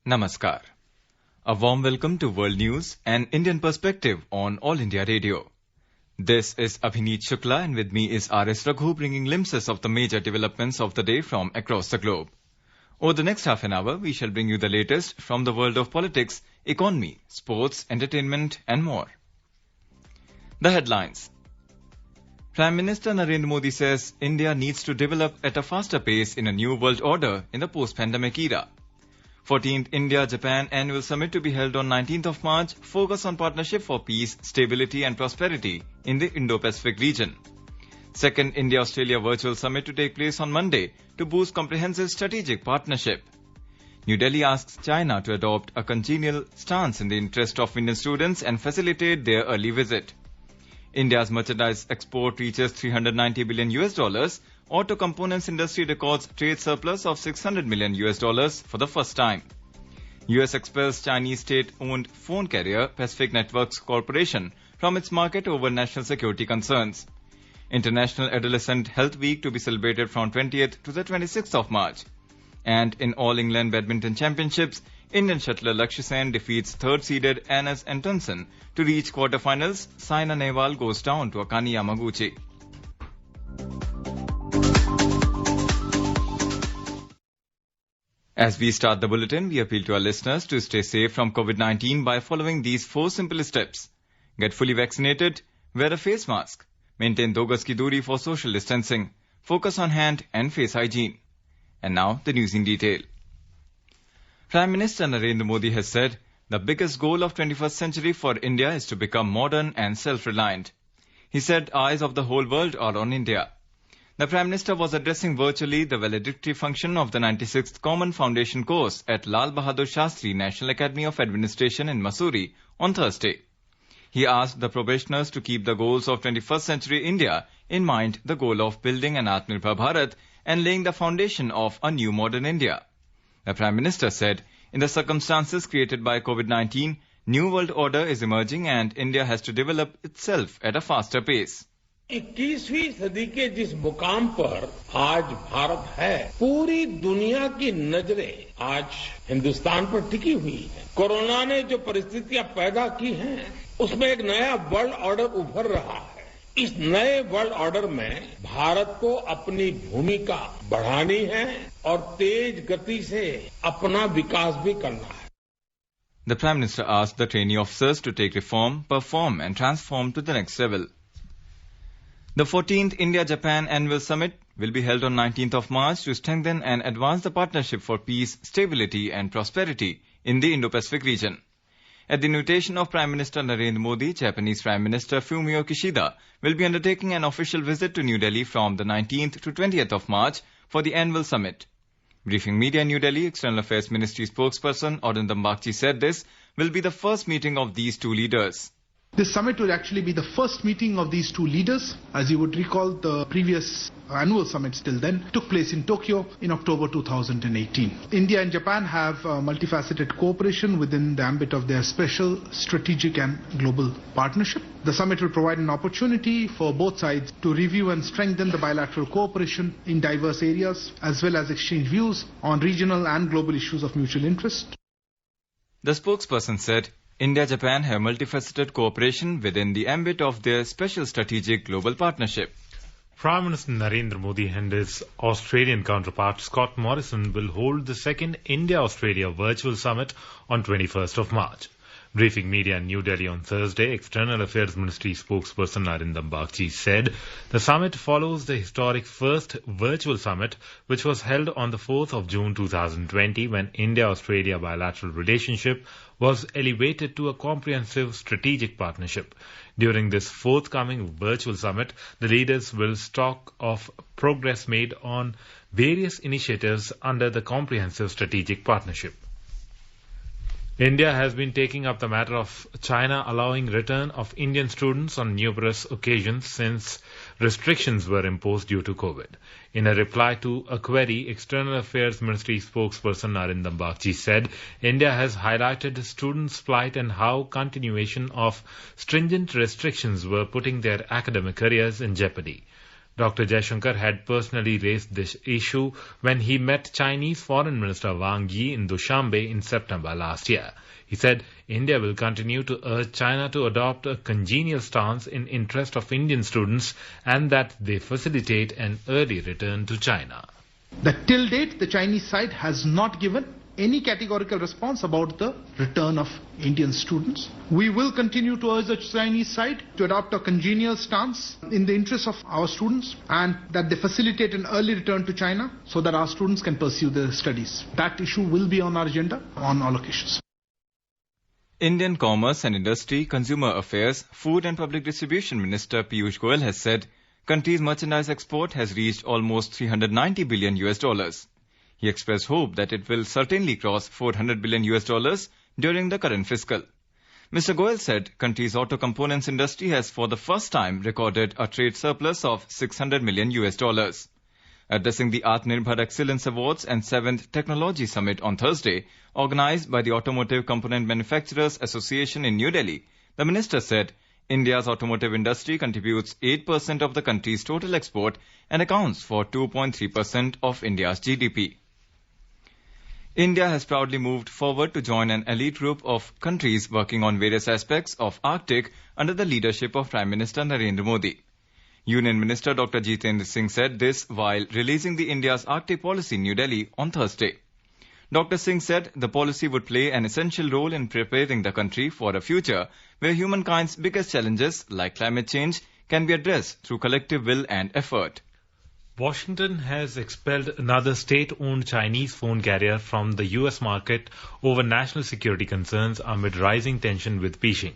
Namaskar. A warm welcome to World News, an Indian perspective on All India Radio. This is Abhineet Shukla and with me is R.S. Raghu bringing glimpses of the major developments of the day from across the globe. Over the next half an hour, we shall bring you the latest from the world of politics, economy, sports, entertainment and more. The headlines. Prime Minister Narendra Modi says India needs to develop at a faster pace in a new world order in the post-pandemic era. 14th India-Japan Annual Summit to be held on 19th of March, focus on partnership for peace, stability and prosperity in the Indo-Pacific region. Second India-Australia Virtual Summit to take place on Monday to boost comprehensive strategic partnership. New Delhi asks China to adopt a congenial stance in the interest of Indian students and facilitate their early visit. India's merchandise export reaches $390 billion. Auto components industry records trade surplus of $600 million for the first time. US expels Chinese state-owned phone carrier Pacific Networks Corporation from its market over national security concerns. International Adolescent Health Week to be celebrated from 20th to the 26th of March. And in All England Badminton Championships, Indian shuttler Lakshya Sen defeats third-seeded Anas Antonsen to reach quarterfinals. Saina Nehwal goes down to Akane Yamaguchi. As we start the bulletin, we appeal to our listeners to stay safe from COVID-19 by following these 4 simple steps. Get fully vaccinated, wear a face mask, maintain 2 gaz ki duri for social distancing, focus on hand and face hygiene. And now, the news in detail. Prime Minister Narendra Modi has said the biggest goal of 21st century for India is to become modern and self-reliant. He said eyes of the whole world are on India. The Prime Minister was addressing virtually the valedictory function of the 96th Common Foundation course at Lal Bahadur Shastri National Academy of Administration in Mussoorie on Thursday. He asked the probationers to keep the goals of 21st century India in mind, the goal of building an Atmanirbhar Bharat and laying the foundation of a new modern India. The Prime Minister said, in the circumstances created by COVID-19, new world order is emerging and India has to develop itself at a faster pace. 21वीं सदी के जिस मुकाम पर आज भारत है, पूरी दुनिया की नजरें आज हिंदुस्तान पर टिकी हुई है। कोरोना ने जो परिस्थितियां पैदा की हैं, उसमें एक नया वर्ल्ड ऑर्डर उभर रहा है। इस नए वर्ल्ड ऑर्डर में भारत को अपनी भूमिका बढ़ानी है और तेज गति से अपना विकास भी करना है। The Prime Minister asked the trainee officers to take reform, perform and transform to the next level. The 14th India-Japan Annual Summit will be held on 19th of March to strengthen and advance the partnership for peace, stability and prosperity in the Indo-Pacific region. At the invitation of Prime Minister Narendra Modi, Japanese Prime Minister Fumio Kishida will be undertaking an official visit to New Delhi from the 19th to 20th of March for the annual summit. Briefing media in New Delhi, External Affairs Ministry spokesperson Arindam Bagchi said this will be the first meeting of these two leaders. This summit will actually be the first meeting of these two leaders. As you would recall, the previous annual summits till then took place in Tokyo in October 2018. India and Japan have multifaceted cooperation within the ambit of their special strategic and global partnership. The summit will provide an opportunity for both sides to review and strengthen the bilateral cooperation in diverse areas, as well as exchange views on regional and global issues of mutual interest. The spokesperson said, India-Japan have multifaceted cooperation within the ambit of their special strategic global partnership. Prime Minister Narendra Modi and his Australian counterpart Scott Morrison will hold the second India-Australia Virtual Summit on 21st of March. Briefing media in New Delhi on Thursday, External Affairs Ministry spokesperson Arindam Bagchi said the summit follows the historic first virtual summit which was held on the 4th of June 2020 when India-Australia bilateral relationship was elevated to a comprehensive strategic partnership. During this forthcoming virtual summit, the leaders will talk of progress made on various initiatives under the comprehensive strategic partnership. India has been taking up the matter of China allowing return of Indian students on numerous occasions since restrictions were imposed due to COVID. In a reply to a query, External Affairs Ministry spokesperson Arindam Bagchi said India has highlighted students' plight and how continuation of stringent restrictions were putting their academic careers in jeopardy. Dr. Jaishankar had personally raised this issue when he met Chinese Foreign Minister Wang Yi in Dushanbe in September last year. He said India will continue to urge China to adopt a congenial stance in interest of Indian students and that they facilitate an early return to China. That till date, the Chinese side has not given any categorical response about the return of Indian students. We will continue to urge the Chinese side to adopt a congenial stance in the interest of our students and that they facilitate an early return to China so that our students can pursue their studies. That issue will be on our agenda on all occasions. Indian Commerce and Industry, Consumer Affairs, Food and Public Distribution Minister Piyush Goyal has said country's merchandise export has reached almost $390 billion. He expressed hope that it will certainly cross $400 billion during the current fiscal. Mr. Goyal said country's auto components industry has for the first time recorded a trade surplus of $600 million. Addressing the Atmanirbhar Excellence Awards and 7th Technology Summit on Thursday, organized by the Automotive Component Manufacturers Association in New Delhi, the minister said India's automotive industry contributes 8% of the country's total export and accounts for 2.3% of India's GDP. India has proudly moved forward to join an elite group of countries working on various aspects of Arctic under the leadership of Prime Minister Narendra Modi. Union Minister Dr. Jitendra Singh said this while releasing the India's Arctic policy in New Delhi on Thursday. Dr. Singh said the policy would play an essential role in preparing the country for a future where humankind's biggest challenges like climate change can be addressed through collective will and effort. Washington has expelled another state-owned Chinese phone carrier from the U.S. market over national security concerns amid rising tension with Beijing.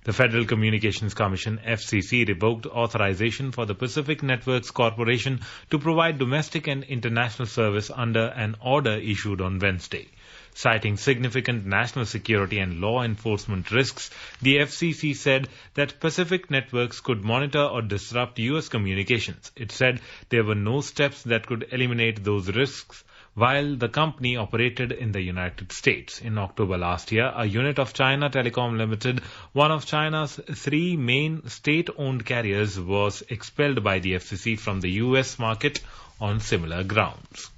The Federal Communications Commission, FCC, revoked authorization for the Pacific Networks Corporation to provide domestic and international service under an order issued on Wednesday. Citing significant national security and law enforcement risks, the FCC said that Pacific Networks could monitor or disrupt U.S. communications. It said there were no steps that could eliminate those risks while the company operated in the United States. In October last year, a unit of China Telecom Limited, one of China's 3 main state-owned carriers, was expelled by the FCC from the U.S. market on similar grounds.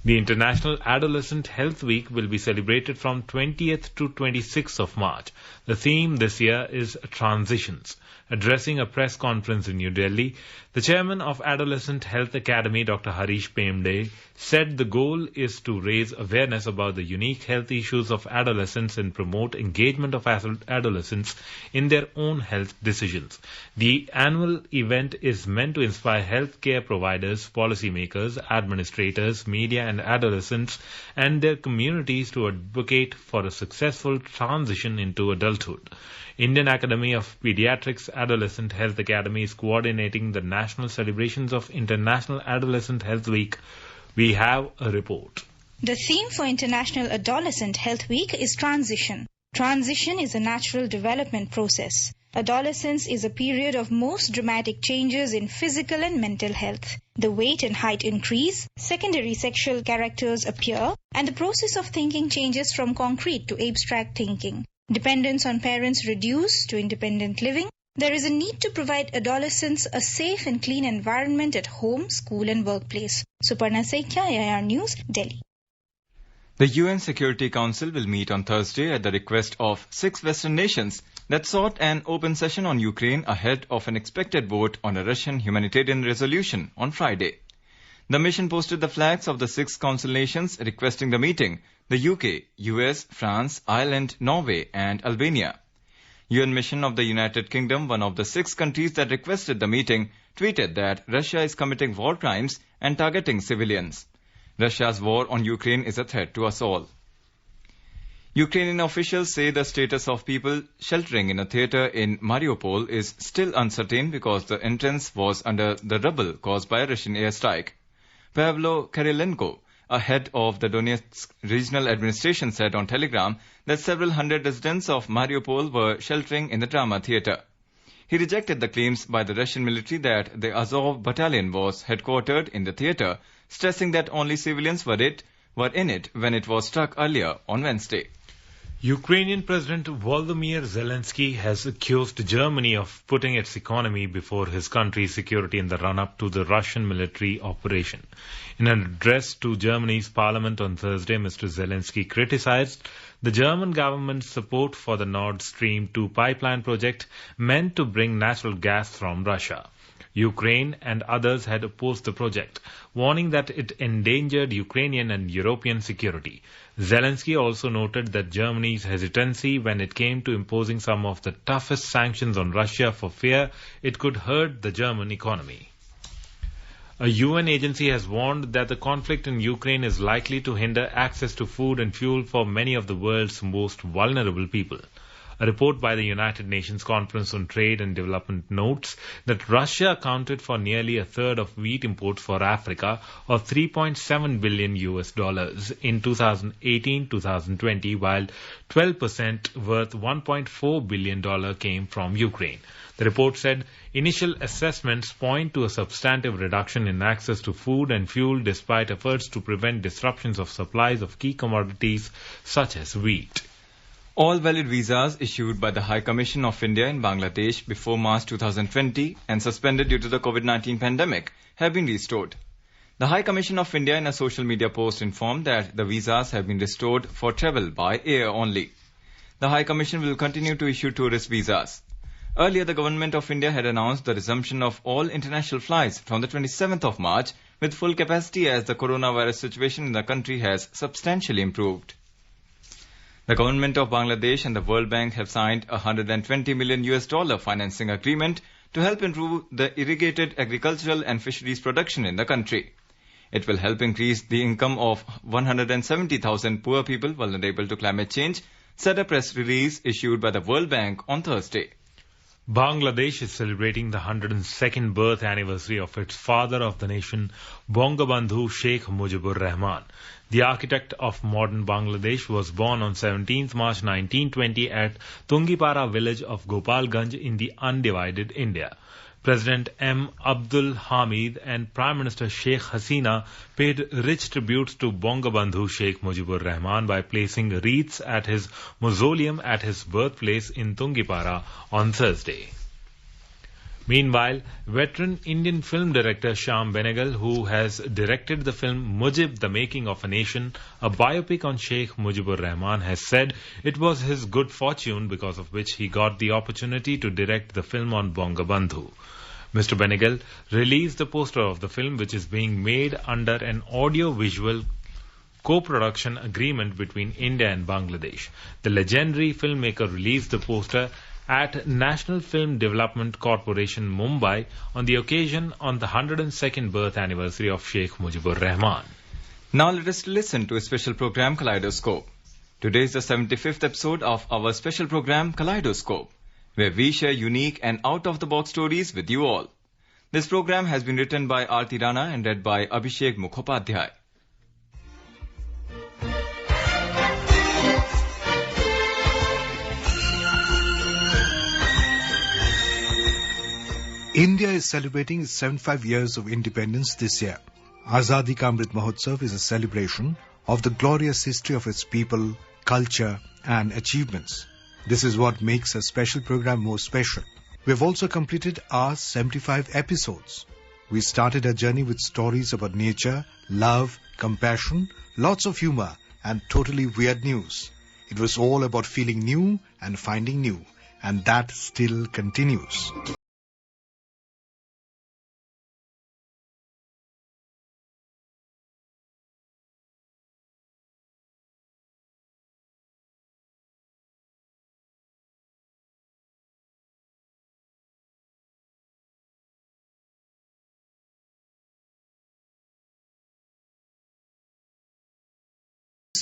The International Adolescent Health Week will be celebrated from 20th to 26th of March. The theme this year is Transitions. Addressing a press conference in New Delhi, the chairman of Adolescent Health Academy, Dr. Harish Pemde, said the goal is to raise awareness about the unique health issues of adolescents and promote engagement of adolescents in their own health decisions. The annual event is meant to inspire healthcare providers, policymakers, administrators, media and adolescents and their communities to advocate for a successful transition into adulthood. Indian Academy of Pediatrics Adolescent Health Academy is coordinating the national celebrations of International Adolescent Health Week. We have a report. The theme for International Adolescent Health Week is Transition. Transition is a natural development process. Adolescence is a period of most dramatic changes in physical and mental health. The weight and height increase, secondary sexual characters appear, and the process of thinking changes from concrete to abstract thinking. Dependence on parents reduce to independent living. There is a need to provide adolescents a safe and clean environment at home, school and workplace. Suparna Saikia, AIR News, Delhi. The UN Security Council will meet on Thursday at the request of 6 Western nations that sought an open session on Ukraine ahead of an expected vote on a Russian humanitarian resolution on Friday. The mission posted the flags of the 6 council nations requesting the meeting: the UK, US, France, Ireland, Norway and Albania. UN mission of the United Kingdom, one of the 6 countries that requested the meeting, tweeted that Russia is committing war crimes and targeting civilians. Russia's war on Ukraine is a threat to us all. Ukrainian officials say the status of people sheltering in a theatre in Mariupol is still uncertain because the entrance was under the rubble caused by a Russian airstrike. Pavlo Kirilenko, a head of the Donetsk regional administration, said on Telegram that several hundred residents of Mariupol were sheltering in the drama theatre. He rejected the claims by the Russian military that the Azov battalion was headquartered in the theatre, stressing that only civilians were in it when it was struck earlier on Wednesday. Ukrainian President Volodymyr Zelensky has accused Germany of putting its economy before his country's security in the run-up to the Russian military operation. In an address to Germany's parliament on Thursday, Mr. Zelensky criticized the German government's support for the Nord Stream 2 pipeline project meant to bring natural gas from Russia. Ukraine and others had opposed the project, warning that it endangered Ukrainian and European security. Zelensky also noted that Germany's hesitancy when it came to imposing some of the toughest sanctions on Russia for fear it could hurt the German economy. A UN agency has warned that the conflict in Ukraine is likely to hinder access to food and fuel for many of the world's most vulnerable people. A report by the United Nations Conference on Trade and Development notes that Russia accounted for nearly a third of wheat imports for Africa, or $3.7 billion in 2018-2020, while 12% worth $1.4 billion came from Ukraine. The report said initial assessments point to a substantive reduction in access to food and fuel despite efforts to prevent disruptions of supplies of key commodities such as wheat. All valid visas issued by the High Commission of India in Bangladesh before March 2020 and suspended due to the COVID-19 pandemic have been restored. The High Commission of India in a social media post informed that the visas have been restored for travel by air only. The High Commission will continue to issue tourist visas. Earlier, the Government of India had announced the resumption of all international flights from the 27th of March with full capacity as the coronavirus situation in the country has substantially improved. The government of Bangladesh and the World Bank have signed a $120 million financing agreement to help improve the irrigated agricultural and fisheries production in the country. It will help increase the income of 170,000 poor people vulnerable to climate change, said a press release issued by the World Bank on Thursday. Bangladesh is celebrating the 102nd birth anniversary of its father of the nation, Bangabandhu Sheikh Mujibur Rahman. The architect of modern Bangladesh was born on 17th March 1920 at Tungipara village of Gopalganj in the undivided India. President M. Abdul Hamid and Prime Minister Sheikh Hasina paid rich tributes to Bangabandhu Sheikh Mujibur Rahman by placing wreaths at his mausoleum at his birthplace in Tungipara on Thursday. Meanwhile, veteran Indian film director Shyam Benegal, who has directed the film Mujib, The Making of a Nation, a biopic on Sheikh Mujibur Rahman, has said it was his good fortune because of which he got the opportunity to direct the film on Bangabandhu. Mr. Benegal released the poster of the film, which is being made under an audio-visual co-production agreement between India and Bangladesh. The legendary filmmaker released the poster at National Film Development Corporation, Mumbai, on the occasion on the 102nd birth anniversary of Sheikh Mujibur Rahman. Now let us listen to a special program, Kaleidoscope. Today is the 75th episode of our special program, Kaleidoscope, where we share unique and out-of-the-box stories with you all. This program has been written by Aarti Rana and read by Abhishek Mukhopadhyay. India is celebrating its 75 years of independence this year. Azadi Ka Amrit Mahotsav is a celebration of the glorious history of its people, culture and achievements. This is what makes a special program more special. We have also completed our 75 episodes. We started our journey with stories about nature, love, compassion, lots of humor and totally weird news. It was all about feeling new and finding new, and that still continues.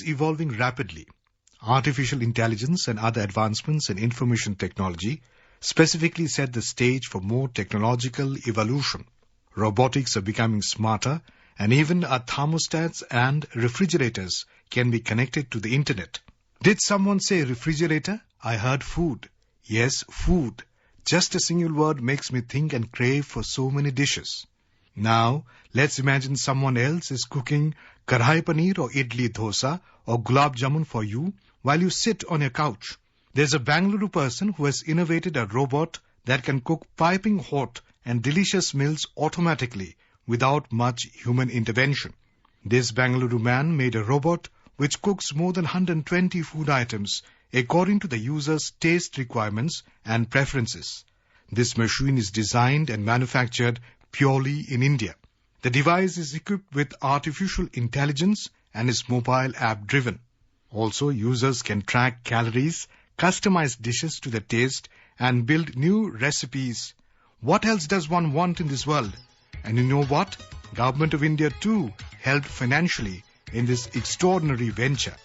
Evolving rapidly. Artificial intelligence and other advancements in information technology specifically set the stage for more technological evolution. Robotics are becoming smarter, and even our thermostats and refrigerators can be connected to the internet. Did someone say refrigerator? I heard food. Yes, food. Just a single word makes me think and crave for so many dishes. Now, let's imagine someone else is cooking karhai paneer or idli dosa or gulab jamun for you while you sit on your couch. There's a Bangalore person who has innovated a robot that can cook piping hot and delicious meals automatically without much human intervention. This Bangalore man made a robot which cooks more than 120 food items according to the user's taste requirements and preferences. This machine is designed and manufactured purely in India. The device is equipped with artificial intelligence and is mobile app driven. Also, users can track calories, customize dishes to their taste, and build new recipes. What else does one want in this world? And you know what? Government of India too helped financially in this extraordinary venture.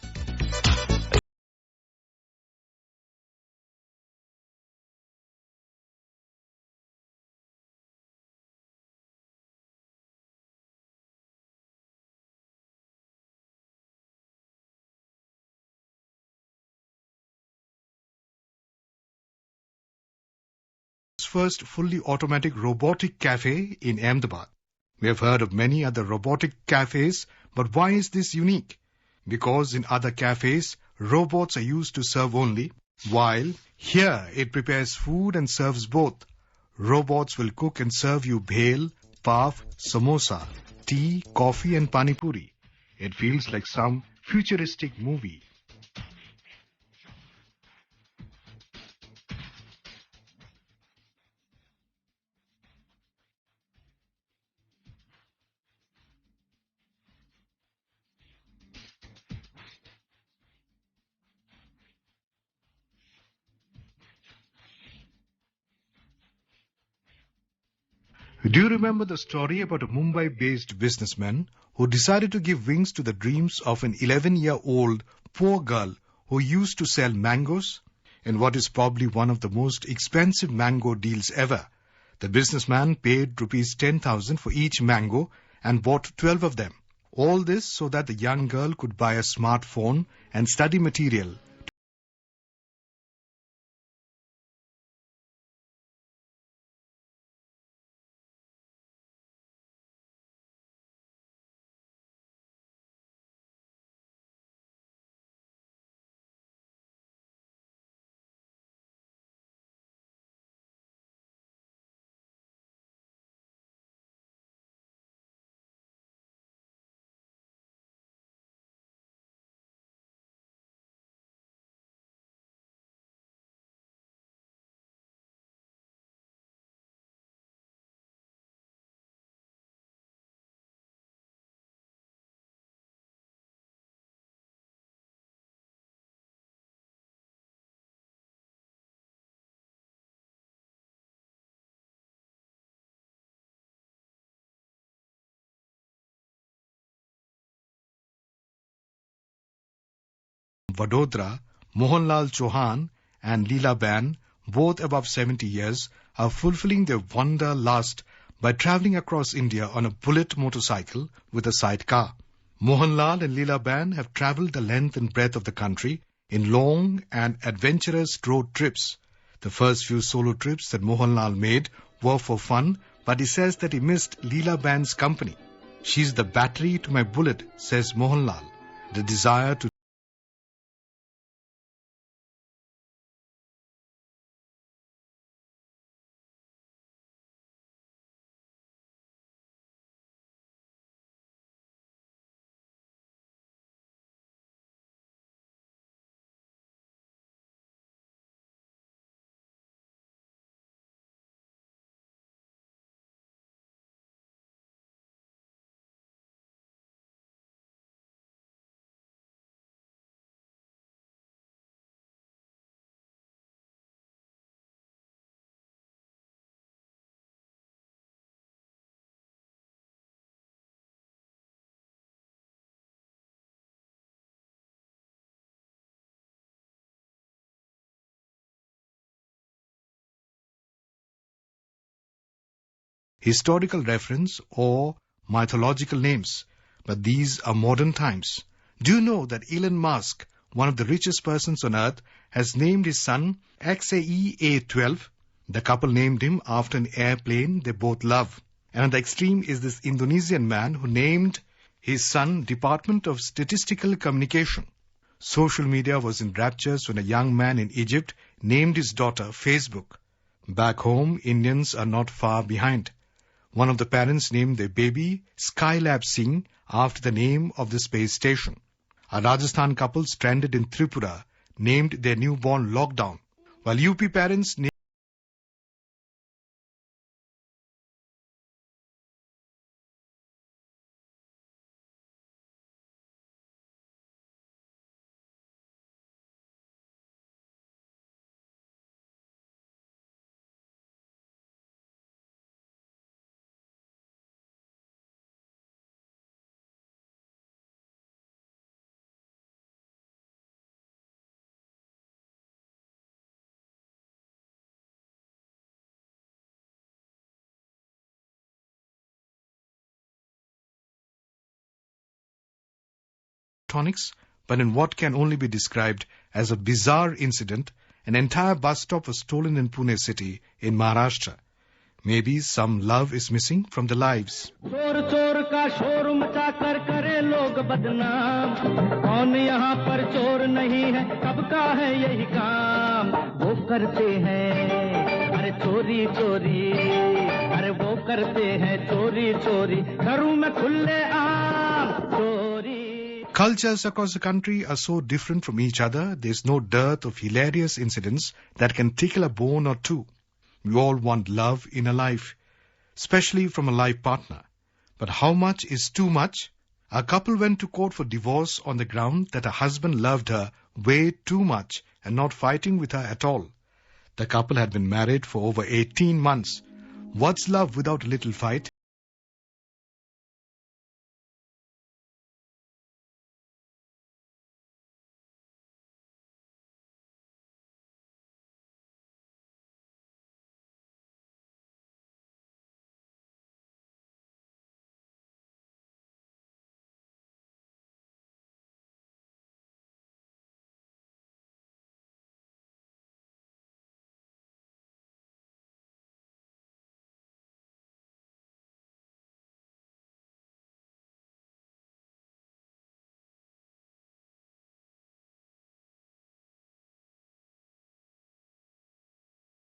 First fully automatic robotic cafe in Ahmedabad. We have heard of many other robotic cafes, but why is this unique? Because in other cafes, robots are used to serve only, while here it prepares food and serves both. Robots will cook and serve you bhel, pav, samosa, tea, coffee and pani puri. It feels like some futuristic movie. Do you remember the story about a Mumbai-based businessman who decided to give wings to the dreams of an 11-year-old poor girl who used to sell mangoes? In what is probably one of the most expensive mango deals ever, the businessman paid rupees 10,000 for each mango and bought 12 of them. All this so that the young girl could buy a smartphone and study material. Vadodara, Mohanlal Chauhan and Leela Ben, both above 70 years, are fulfilling their wanderlust by travelling across India on a bullet motorcycle with a sidecar. Mohanlal and Leela Ben have travelled the length and breadth of the country in long and adventurous road trips. The first few solo trips that Mohanlal made were for fun, but he says that he missed Leela Ben's company. She's the battery to my bullet, says Mohanlal. The desire to historical reference or mythological names, but these are modern times. Do you know that Elon Musk, one of the richest persons on earth, has named his son XAE-A12? The couple named him after an airplane they both love. And at the extreme is this Indonesian man who named his son Department of Statistical Communication. Social media was in raptures when a young man in Egypt named his daughter Facebook. Back home, Indians are not far behind. One of the parents named their baby Skylab Singh after the name of the space station. A Rajasthan couple stranded in Tripura named their newborn Lockdown, while UP parents named electronics, but in what can only be described as a bizarre incident, an entire bus stop was stolen in Pune city in Maharashtra. Maybe some love is missing from the lives. Cultures across the country are so different from each other, there's no dearth of hilarious incidents that can tickle a bone or two. We all want love in a life, especially from a life partner. But how much is too much? A couple went to court for divorce on the ground that her husband loved her way too much and not fighting with her at all. The couple had been married for over 18 months. What's love without a little fight?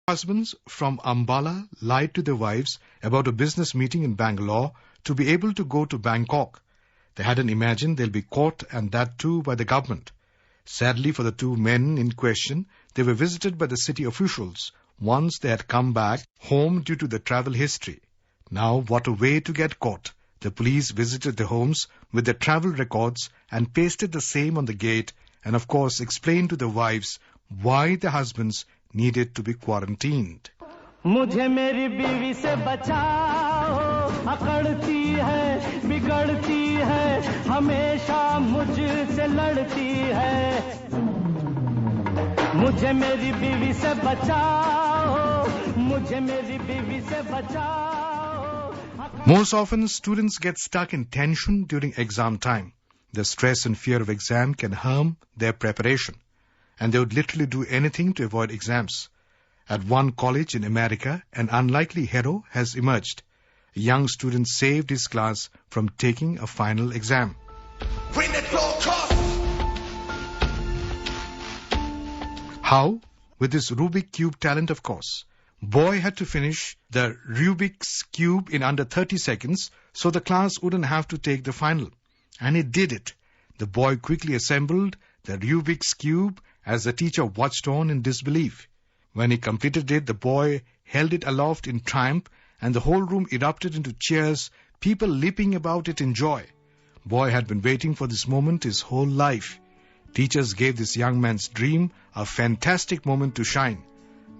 Husbands from Ambala lied to their wives about a business meeting in Bangalore to be able to go to Bangkok. They hadn't imagined they'll be caught, and that too by the government. Sadly for the two men in question, they were visited by the city officials once they had come back home due to the travel history. Now what a way to get caught. The police visited the homes with their travel records and pasted the same on the gate, and of course explained to the wives why the husbands needed to be quarantined. मुझे मेरी बीवी से बचाओ, अकड़ती है, बिगड़ती है, हमेशा मुझसे लड़ती है. मुझे मेरी बीवी से बचाओ, मुझे मेरी बीवी से बचाओ. Most often, students get stuck in tension during exam time. The stress and fear of exam can harm their preparation, and they would literally do anything to avoid exams. At one college in America, an unlikely hero has emerged. A young student saved his class from taking a final exam. Win at all costs. How? With his Rubik's Cube talent, of course. Boy had to finish the Rubik's Cube in under 30 seconds, so the class wouldn't have to take the final. And he did it. The boy quickly assembled the Rubik's Cube as the teacher watched on in disbelief. When he completed it, the boy held it aloft in triumph, and the whole room erupted into cheers, people leaping about it in joy. Boy had been waiting for this moment his whole life. Teachers gave this young man's dream a fantastic moment to shine.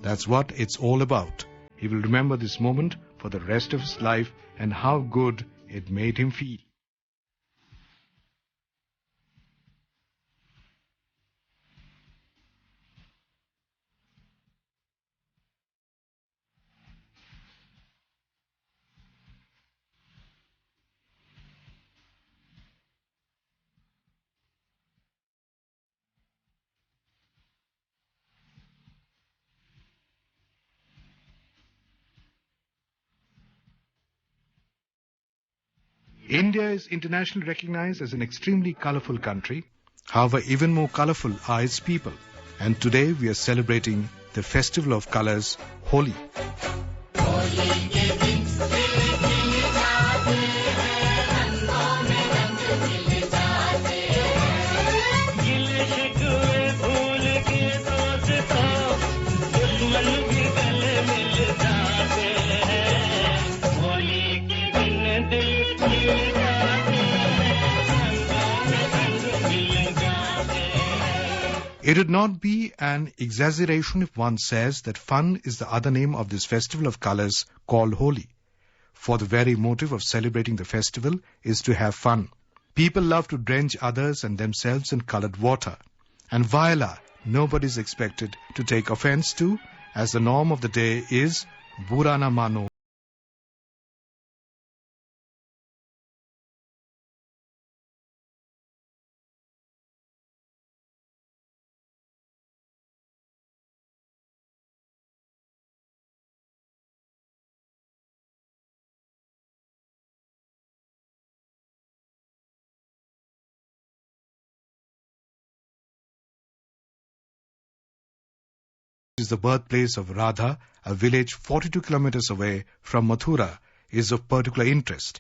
That's what it's all about. He will remember this moment for the rest of his life and how good it made him feel. India is internationally recognized as an extremely colorful country. However, even more colorful are its people. And today we are celebrating the festival of colors, Holi. It would not be an exaggeration if one says that fun is the other name of this festival of colors called Holi. For the very motive of celebrating the festival is to have fun. People love to drench others and themselves in colored water. And voila, nobody is expected to take offense to, as the norm of the day is Bura na mano. Is the birthplace of Radha, a village 42 kilometers away from Mathura, is of particular interest.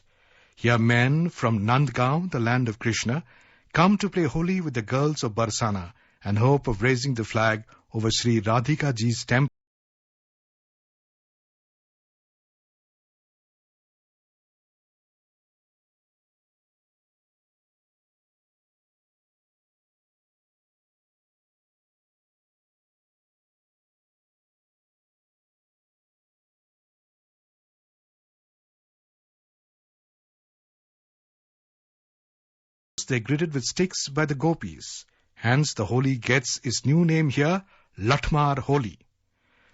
Here men from Nandgaon, the land of Krishna, come to play Holi with the girls of Barsana and hope of raising the flag over Sri Radhika Ji's temple. They greeted with sticks by the gopis. Hence the Holi gets its new name here, Latmar Holi.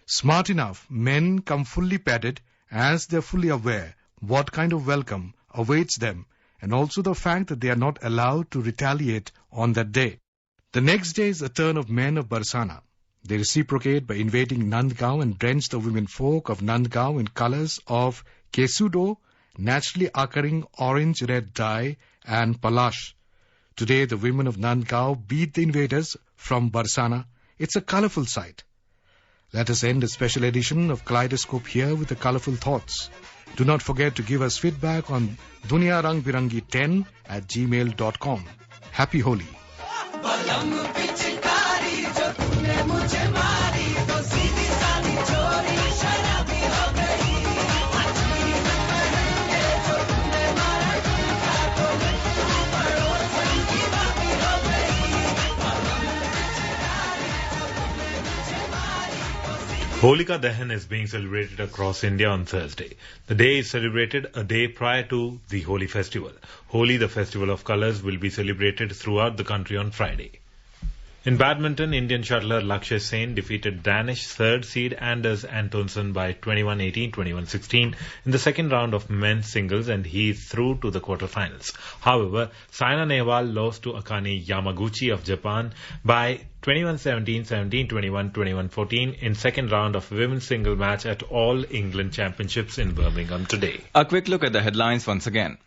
Smart enough, men come fully padded as they are fully aware what kind of welcome awaits them and also the fact that they are not allowed to retaliate on that day. The next day is the turn of men of Barsana. They reciprocate by invading Nandgaon and drench the women folk of Nandgaon in colors of Kesudo, naturally occurring orange-red dye, and Palash. Today, the women of Nandgaon beat the invaders from Barsana. It's a colorful sight. Let us end a special edition of Kaleidoscope here with the colorful thoughts. Do not forget to give us feedback on duniarangbirangi10@gmail.com. Happy Holi. Holika Dahan is being celebrated across India on Thursday. The day is celebrated a day prior to the Holi festival. Holi, the festival of colours, will be celebrated throughout the country on Friday. In badminton, Indian shuttler Lakshya Sen defeated Danish third seed Anders Antonsen by 21-18, 21-16 in the second round of men's singles, and he is through to the quarterfinals. However, Saina Nehwal lost to Akane Yamaguchi of Japan by 21-17, 17-21, 21-14 in second round of women's single match at All England Championships in Birmingham today. A quick look at the headlines once again.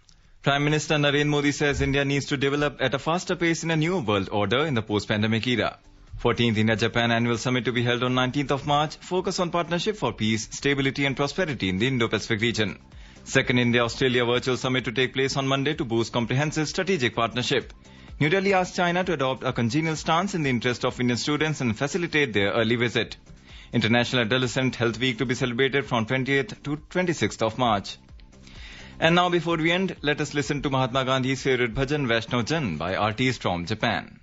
Prime Minister Narendra Modi says India needs to develop at a faster pace in a new world order in the post-pandemic era. 14th India-Japan Annual Summit to be held on 19th of March, focus on partnership for peace, stability and prosperity in the Indo-Pacific region. Second India-Australia Virtual Summit to take place on Monday to boost comprehensive strategic partnership. New Delhi asked China to adopt a congenial stance in the interest of Indian students and facilitate their early visit. International Adolescent Health Week to be celebrated from 20th to 26th of March. And now before we end, let us listen to Mahatma Gandhi's favorite bhajan Vaishnav Jan by artists from Japan.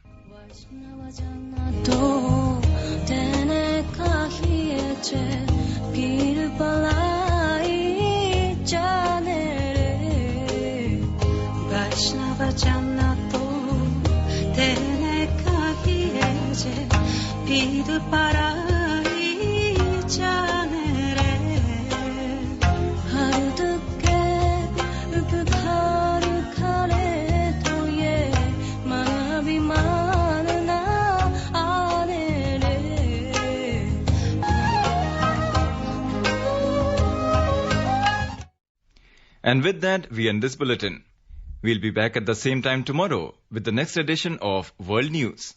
And with that, we end this bulletin. We'll be back at the same time tomorrow with the next edition of World News.